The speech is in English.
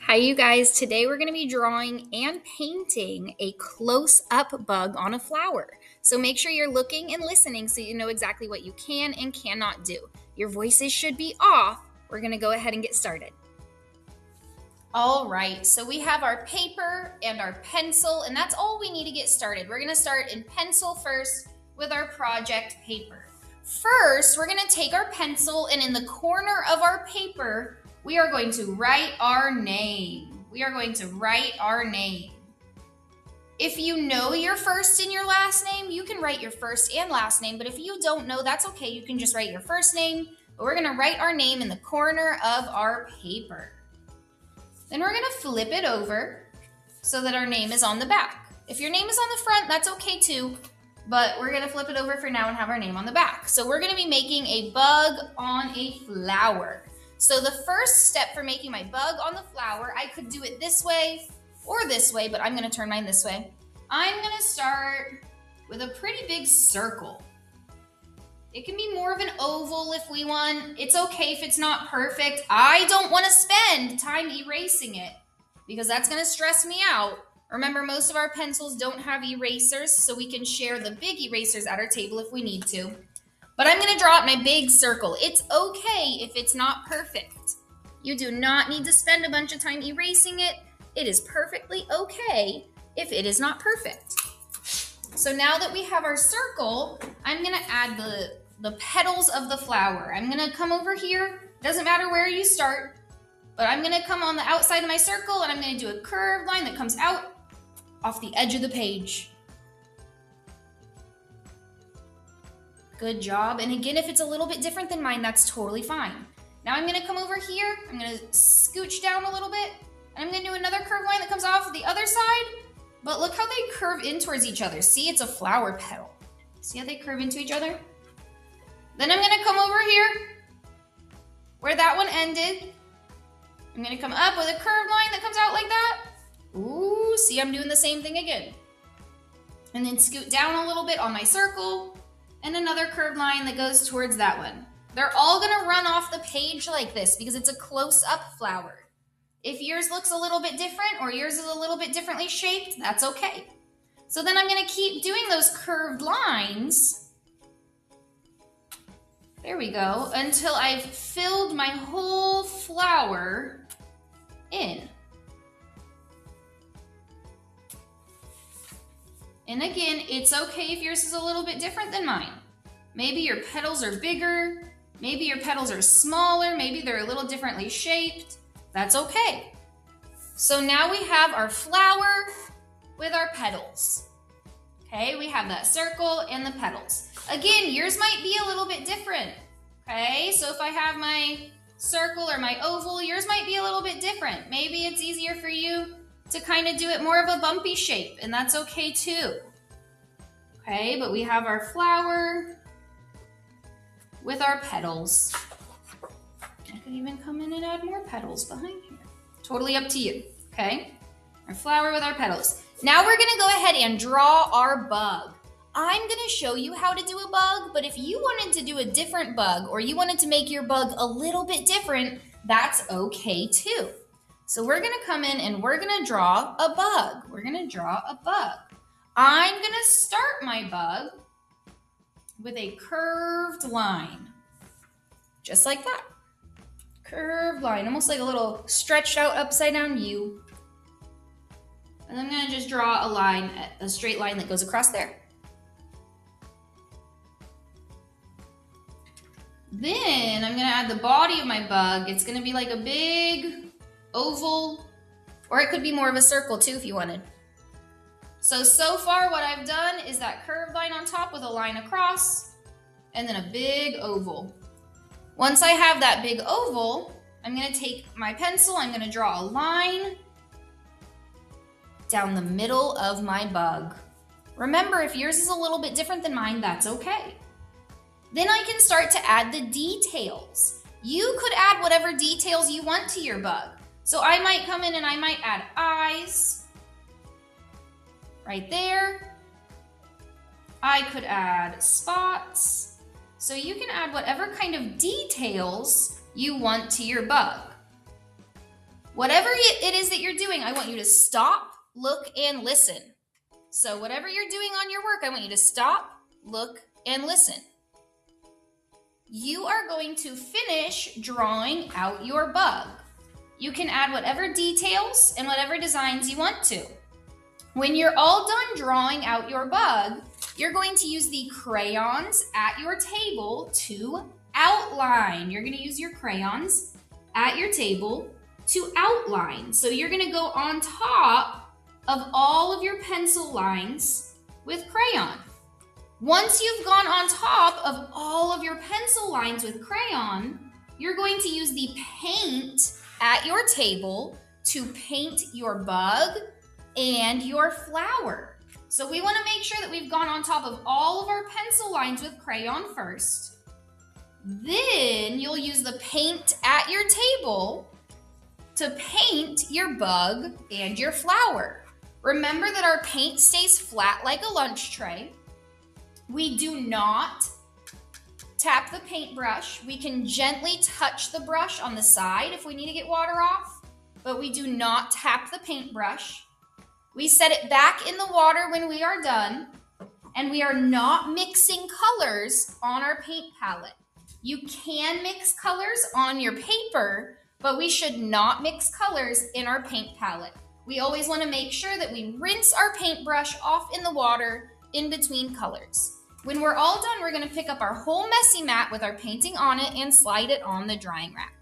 Hi, you guys. Today we're going to be drawing and painting a close-up bug on a flower. So make sure you're looking and listening so you know exactly what you can and cannot do. Your voices should be off. We're going to go ahead and get started. All right, so we have our paper and our pencil, and that's all we need to get started. We're going to start in pencil first with our project paper. First, we're going to take our pencil, and in the corner of our paper, we are going to write our name. We are going to write our name. If you know your first and your last name, you can write your first and last name, but if you don't know, that's okay. You can just write your first name, but we're going to write our name in the corner of our paper. Then we're going to flip it over so that our name is on the back. If your name is on the front, that's okay too, but we're going to flip it over for now and have our name on the back. So we're going to be making a bug on a flower. So the first step for making my bug on the flower, I could do it this way or this way, but I'm going to turn mine this way. I'm going to start with a pretty big circle. It can be more of an oval if we want. It's okay if it's not perfect. I don't want to spend time erasing it because that's going to stress me out. Remember, most of our pencils don't have erasers, so we can share the big erasers at our table if we need to. But I'm going to draw out my big circle. It's okay if it's not perfect. You do not need to spend a bunch of time erasing it. It is perfectly okay if it is not perfect. So now that we have our circle, I'm going to add the petals of the flower. I'm going to come over here. Doesn't matter where you start, but I'm going to come on the outside of my circle and I'm going to do a curved line that comes out off the edge of the page. Good job. And again, if it's a little bit different than mine, that's totally fine. Now I'm going to come over here. I'm going to scooch down a little bit. And I'm going to do another curved line that comes off the other side. But look how they curve in towards each other. See, it's a flower petal. See how they curve into each other? Then I'm going to come over here where that one ended. I'm going to come up with a curved line that comes out like that. Ooh, see, I'm doing the same thing again. And then scoot down a little bit on my circle. And another curved line that goes towards that one. They're all gonna run off the page like this because it's a close-up flower. If yours looks a little bit different or yours is a little bit differently shaped, that's okay. So then I'm gonna keep doing those curved lines. There we go, until I've filled my whole flower in. And again, it's okay if yours is a little bit different than mine. Maybe your petals are bigger, maybe your petals are smaller, maybe they're a little differently shaped. That's okay. So now we have our flower with our petals. Okay, we have that circle and the petals. Again, yours might be a little bit different. Okay, so if I have my circle or my oval, yours might be a little bit different. Maybe it's easier for you to kind of do it more of a bumpy shape, and that's okay too. Okay, but we have our flower with our petals. I could even come in and add more petals behind here. Totally up to you, okay? Our flower with our petals. Now we're gonna go ahead and draw our bug. I'm gonna show you how to do a bug, but if you wanted to do a different bug or you wanted to make your bug a little bit different, that's okay too. So we're gonna come in and we're gonna draw a bug. We're gonna draw a bug. I'm gonna start my bug with a curved line. Just like that. Curved line, almost like a little stretched out upside down U. And I'm gonna just draw a line, a straight line that goes across there. Then I'm gonna add the body of my bug. It's gonna be like a big oval, or it could be more of a circle too if you wanted. So far what I've done is that curved line on top with a line across, and then a big oval. Once I have that big oval, I'm gonna take my pencil, I'm gonna draw a line down the middle of my bug. Remember, if yours is a little bit different than mine, that's okay. Then I can start to add the details. You could add whatever details you want to your bug. So I might come in and I might add eyes right there. I could add spots. So you can add whatever kind of details you want to your bug. Whatever it is that you're doing, I want you to stop, look, and listen. So whatever you're doing on your work, I want you to stop, look, and listen. You are going to finish drawing out your bug. You can add whatever details and whatever designs you want to. When you're all done drawing out your bug, you're going to use the crayons at your table to outline. You're going to use your crayons at your table to outline. So you're going to go on top of all of your pencil lines with crayon. Once you've gone on top of all of your pencil lines with crayon, you're going to use the paint at your table to paint your bug and your flower. So we want to make sure that we've gone on top of all of our pencil lines with crayon first. Then you'll use the paint at your table to paint your bug and your flower. Remember that our paint stays flat like a lunch tray. We do not tap the paintbrush. We can gently touch the brush on the side if we need to get water off, but we do not tap the paintbrush. We set it back in the water when we are done, and we are not mixing colors on our paint palette. You can mix colors on your paper, but we should not mix colors in our paint palette. We always want to make sure that we rinse our paintbrush off in the water in between colors. When we're all done, we're going to pick up our whole messy mat with our painting on it and slide it on the drying rack.